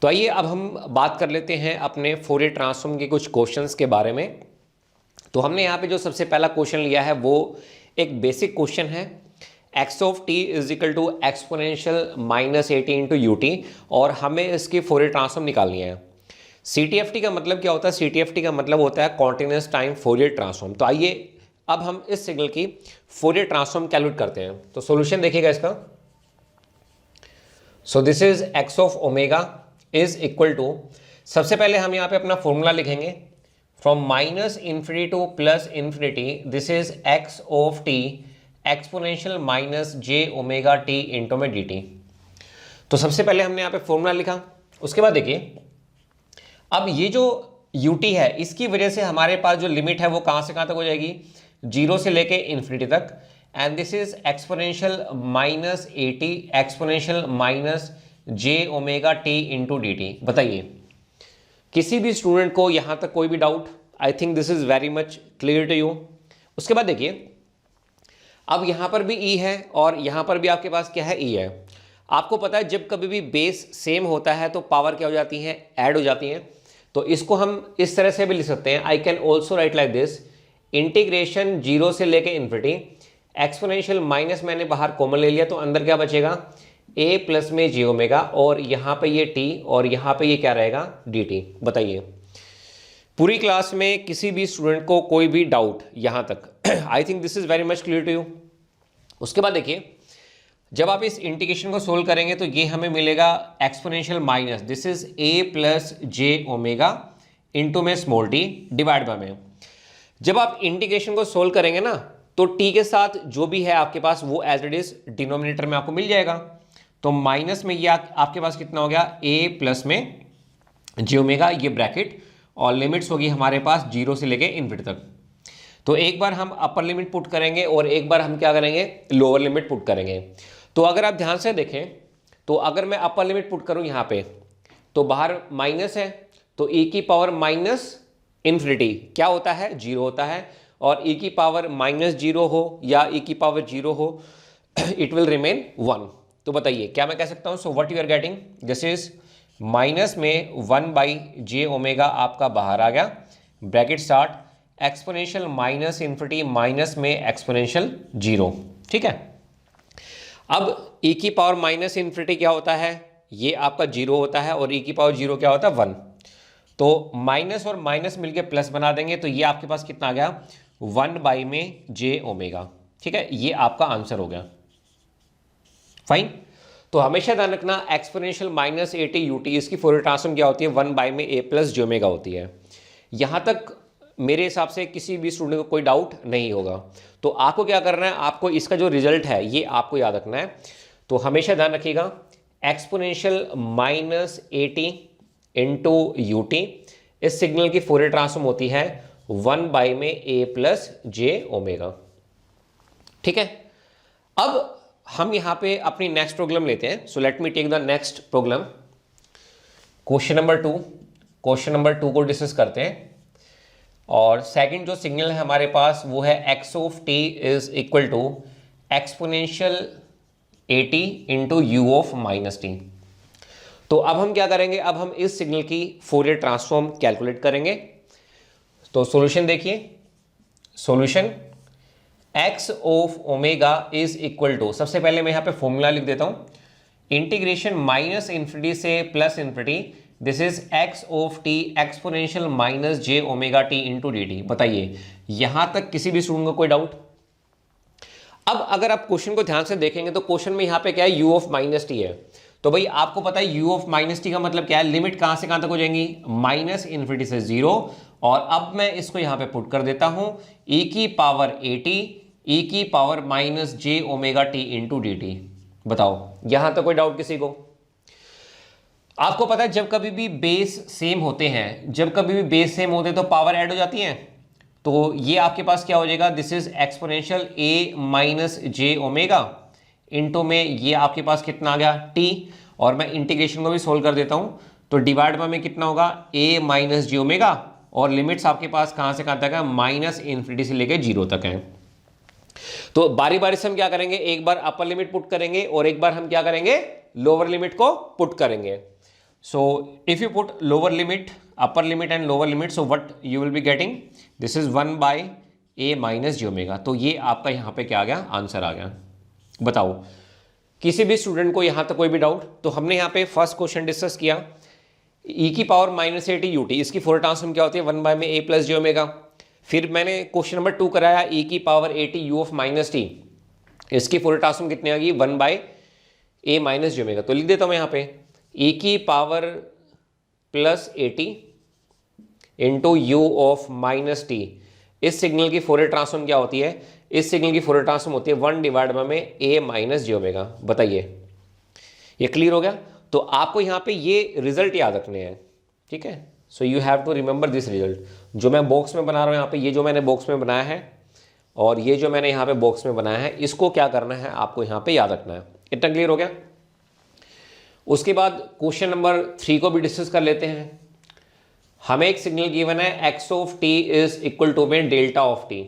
तो आइए अब हम बात कर लेते हैं अपने फोरियर ट्रांसफॉर्म के कुछ क्वेश्चंस के बारे में। तो हमने यहाँ पे जो सबसे पहला क्वेश्चन लिया है वो एक बेसिक क्वेश्चन है, x of t is equal to exponential minus a t into u t, और हमें इसकी फोरियर ट्रांसफॉर्म निकालनी है। CTFT का मतलब क्या होता है? CTFT का मतलब होता है कॉन्टिन्यूस टाइम फोरियर ट्रांसफॉर्म। तो आइए अब हम इस सिग्नल की फोरियर ट्रांसफॉर्म कैलकुलेट करते हैं। तो सॉल्यूशन देखिएगा इसका। So this is x of omega is equal to, सबसे पहले हम यहाँ पे अपना फॉर्मूला लिखेंगे, from minus infinity to plus infinity this is x of t exponential minus j omega t into में डी टी। तो सबसे पहले हमने यहाँ पे फॉर्मूला लिखा। उसके बाद देखिए अब ये जो ut है इसकी वजह से हमारे पास जो लिमिट है वो कहाँ से कहाँ तक हो जाएगी, 0 से लेके इन्फिनिटी तक, and this is exponential minus a t exponential minus j omega t into d t. बताइए किसी भी स्टूडेंट को यहाँ तक कोई भी doubt? I think this is very much clear to you. उसके बाद देखिए अब यहाँ पर भी ई है और यहाँ पर भी आपके पास क्या है, ई है। आपको पता है जब कभी भी बेस सेम होता है तो पावर क्या हो जाती है, ऐड हो जाती है। तो इसको हम इस तरह से भी लिख सकते हैं, I can also right like this, integration 0 से लेके इन्फिनिटी, एक्सपोनेंशियल माइनस मैंने बाहर कॉमन ले लिया तो अंदर क्या बचेगा, a प्लस में जे ओमेगा, और यहाँ पे ये t और यहाँ पे ये क्या रहेगा, डी टी। बताइए पूरी क्लास में किसी भी स्टूडेंट को कोई भी डाउट यहाँ तक? I think this is very much clear to you. उसके बाद देखिए जब आप इस इंटीग्रेशन को सोल्व करेंगे तो ये हमें मिलेगा exponential minus, this is a plus J omega into में स्मॉल t डिवाइड बाय में। जब आप इंटीग्रेशन को सोल्व करेंगे ना तो t के साथ जो भी है आपके पास वो एज इट इज डिनोमिनेटर में आपको मिल जाएगा। तो माइनस में ये आपके पास कितना हो गया, a प्लस में जे ओमेगा, ये ब्रैकेट, और लिमिट्स होगी हमारे पास 0 से लेके इन्फिनिटी तक। तो एक बार हम अपर लिमिट पुट करेंगे और एक बार हम क्या करेंगे, लोअर लिमिट पुट करेंगे। तो अगर आप ध्यान से देखें तो अगर मैं अपर लिमिट पुट करूं यहाँ पे तो बाहर माइनस है, तो e की पावर माइनस इन्फिनिटी क्या होता है, 0 होता है, और e की पावर माइनस 0 हो या e की पावर 0 हो इट विल रिमेन 1। तो बताइए क्या मैं कह सकता हूँ, so what you are getting, this is minus में 1 बाई जे ओमेगा आपका बाहर आ गया, bracket start, exponential minus infinity minus में एक्सपोनेंशियल 0। ठीक है, अब e की पावर माइनस इन्फिनिटी क्या होता है, ये आपका 0 होता है, और e की पावर 0 क्या होता है, 1। तो माइनस और माइनस मिलके प्लस बना देंगे तो ये आपके पास कितना आ गया, 1 बाई में जे ओमेगा। ठीक है, ये आपका आंसर हो गया। फाइन। तो हमेशा ध्यान रखना exponential minus a t U T, इसकी फोरियर ट्रांसफॉर्म क्या होती है, 1 बाई में a प्लस जे ओमेगा होती है। यहाँ तक मेरे हिसाब से किसी भी स्टूडेंट को कोई डाउट नहीं होगा। तो आपको क्या करना है, आपको इसका जो रिजल्ट है ये आपको याद रखना है। तो हमेशा ध्यान रखिएगा exponential minus a t into u T, इस सिग्नल की फोरियर ट्रांसफॉर्म होती है 1 बाई में a प्लस जे ओमेगा। ठीक है, अब हम यहाँ पे अपनी नेक्स्ट प्रॉब्लम लेते हैं। So let me take the next problem, question number 2। Question number 2 को डिस्कस करते हैं, और सेकंड जो सिग्नल है हमारे पास वो है x of t is equal to exponential a t into u of minus t. तो अब हम क्या करेंगे, अब हम इस सिग्नल की फोरियर ट्रांसफॉर्म कैलकुलेट करेंगे। तो सॉल्यूशन देखिए, solution x of omega is equal to, सबसे पहले मैं यहाँ पे फॉर्मूला लिख देता हूँ, इंटीग्रेशन माइनस इन्फिनिटी से plus infinity, this is x of t exponential minus j omega t into d t. बताइए यहाँ तक किसी भी स्टूडेंट को कोई डाउट? अब अगर आप क्वेश्चन को ध्यान से देखेंगे तो क्वेश्चन में यहाँ पे क्या है, u ऑफ माइनस टी है। तो भाई आपको पता है u ऑफ माइनस टी का मतलब क्या है, लिमिट कहाँ से कहाँ तक हो जाएंगी, माइनस इन्फिनिटी से 0, और अब मैं इसको यहाँ पे पुट कर देता हूँ e की पावर ए टी, e की power minus j omega t into d t. बताओ यहाँ तक कोई डाउट किसी को? आपको पता है जब कभी भी बेस सेम होते हैं, जब कभी भी बेस सेम होते हैं तो पावर ऐड हो जाती है। तो ये आपके पास क्या हो जाएगा, this is exponential a minus j omega into में ये आपके पास कितना आ गया, t, और मैं इंटीग्रेशन को भी सोल्व कर देता हूँ तो डिवाइड बाय में कितना होगा, a माइनस जे ओमेगा, और लिमिट्स आपके पास कहाँ से कहाँ तक है, माइनस इन्फिनिटी से लेकर 0 तक है। तो बारी बारी से हम क्या करेंगे, एक बार अपर लिमिट पुट करेंगे और एक बार हम क्या करेंगे, लोअर लिमिट को पुट करेंगे। So if you put lower limit, upper limit and lower limit, so what you will be getting? This is 1 by a minus j omega. तो ये आपका यहाँ पे क्या आ गया? आंसर आ गया। बताओ किसी भी स्टूडेंट को यहाँ तक कोई भी डाउट? तो हमने यहाँ पे फर्स्ट क्वेश्चन डिस्कस किया e की power minus a t U T, इसकी फोरियर ट्रांसफॉर्म क्या होती है? 1 बाय में a प्लस जी ओमेगा। फिर मैंने क्वेश्चन नंबर 2 कराया e की power a t u of minus t, इसकी फोरियर ट्रांसफॉर्म कितनी आ गई? 1 by a minus j omega. तो लिख देता हूँ यहाँ पे e की power plus a t into u of minus t. इस सिग्नल की फोरियर ट्रांसफॉर्म क्या होती है? इस सिग्नल की फोरियर ट्रांसफॉर्म होती है 1 डिवाइड बाय में a माइनस जी ओमेगा। बताइए ये क्लियर हो गया? तो आपको यहाँ पे ये रिजल्ट याद रखने हैं, ठीक है। So you have to remember this result. जो मैं बॉक्स में बना रहा हूँ यहाँ पे, ये जो मैंने बॉक्स में बनाया है और ये जो मैंने यहाँ पे बॉक्स में बनाया है, इसको क्या करना है आपको यहाँ पे याद रखना है। इतना क्लियर हो गया? उसके बाद क्वेश्चन नंबर 3 को भी डिस्कस कर लेते हैं। हमें एक सिग्नल गिवन है x of t is equal to में डेल्टा ऑफ t।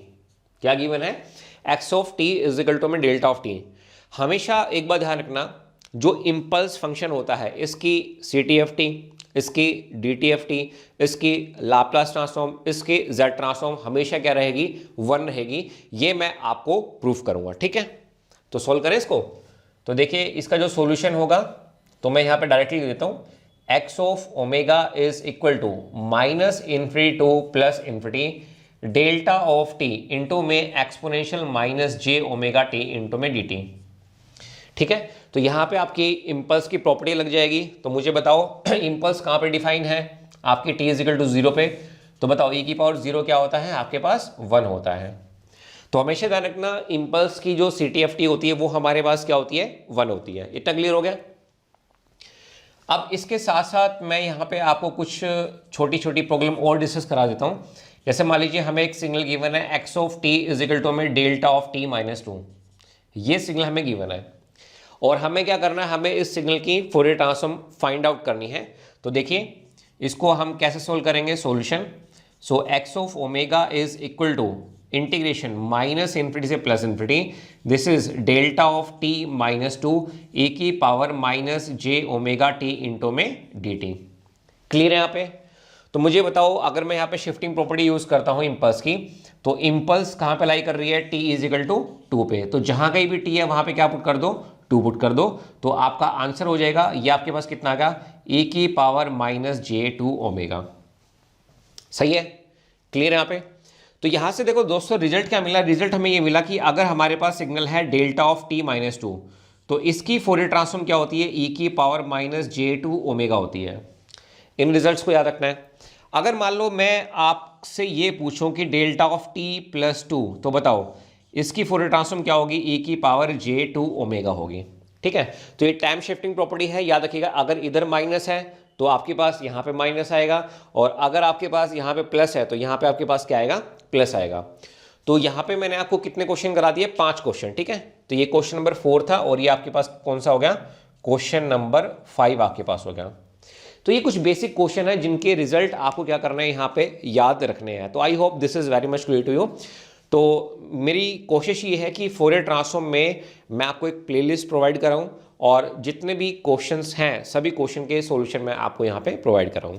क्या गिवन है? x of t is equal to में डेल्टा ऑफ t। हमेशा एक बात ध्यान रखना, जो इम्पल्स फंक्शन होता है इसकी CTFT, इसकी DTFT, इसकी लाप्लास ट्रांसफॉर्म, इसकी Z ट्रांसफॉर्म हमेशा क्या रहेगी? 1 रहेगी। ये मैं आपको प्रूफ करूंगा, ठीक है। तो सॉल्व करें इसको। तो देखिए इसका जो सॉल्यूशन होगा, तो मैं यहाँ पे डायरेक्टली देता हूँ x of omega is equal to minus infinity to plus infinity delta of t into में exponential minus j omega t into में dt, ठीक है। तो यहाँ पे आपकी इम्पल्स की प्रॉपर्टी लग जाएगी। तो मुझे बताओ इम्पल्स कहाँ पे डिफाइन है? आपकी t इज इक्वल टू 0 पे। तो बताओ e की पावर 0 क्या होता है? आपके पास 1 होता है। तो हमेशा ध्यान रखना इम्पल्स की जो CTFT होती है वो हमारे पास क्या होती है? 1 होती है। इतना क्लियर हो गया? अब इसके साथ साथ मैं यहाँ पे आपको कुछ छोटी छोटी प्रॉब्लम और डिस्कस करा देता हूँ। जैसे मान लीजिए हमें एक सिग्नल गिवन है x of t is equal to में डेल्टा ऑफ t माइनस 2। ये सिग्नल हमें गिवन है और हमें क्या करना है? हमें इस सिग्नल की फोरियर ट्रांसफॉर्म फाइंड आउट करनी है। तो देखिए इसको हम कैसे सोल्व करेंगे? Solution. So x of omega is equal to integration minus infinity से plus infinity, this is delta of t minus 2 e की power minus j omega t into में dt। क्लियर है यहाँ पे? तो मुझे बताओ अगर मैं यहाँ पे शिफ्टिंग प्रॉपर्टी यूज करता हूँ इम्पल्स की, तो इम्पल्स कहाँ पे लाई कर रही है? t इज इक्वल टू 2 पे। तो जहां कहीं भी t है वहां पे क्या पुट कर दो? 2 पुट कर दो। तो आपका आंसर हो जाएगा ये आपके पास कितना आ गया? e की पावर माइनस j2 ओमेगा। सही है? क्लियर है यहाँ पे? तो यहां से देखो दोस्तों रिजल्ट क्या मिला? रिजल्ट हमें ये मिला कि अगर हमारे पास सिग्नल है डेल्टा ऑफ t माइनस 2, तो इसकी फोरियर ट्रांसफॉर्म क्या होती है? e की पावर माइनस j2 ओमेगा होती है। इन रिजल्ट्स को याद रखना है। अगर मान लो मैं आपसे ये पूछूं कि डेल्टा ऑफ t प्लस 2, तो बताओ इसकी फोरियर ट्रांसफॉर्म क्या होगी? e की पावर j2 ओमेगा होगी, ठीक है। तो ये टाइम शिफ्टिंग प्रॉपर्टी है, याद रखिएगा। अगर इधर माइनस है तो आपके पास यहाँ पे माइनस आएगा, और अगर आपके पास यहाँ पे प्लस है तो यहाँ पे आपके पास क्या आएगा? प्लस आएगा। तो यहाँ पे मैंने आपको कितने क्वेश्चन करा दिए? 5 क्वेश्चन, ठीक है। तो ये क्वेश्चन नंबर 4 था और ये आपके पास कौन सा हो गया? क्वेश्चन नंबर 5 आपके पास हो गया। तो ये कुछ बेसिक क्वेश्चन है जिनके रिजल्ट आपको क्या करना है? यहाँ पे याद रखने हैं। तो I hope this is very much clear to you. तो मेरी कोशिश ये है कि फोरियर ट्रांसफॉर्म में मैं आपको एक प्लेलिस्ट प्रोवाइड कराऊं और जितने भी क्वेश्चंस हैं सभी क्वेश्चन के सॉल्यूशन मैं आपको यहाँ पे प्रोवाइड कराऊं।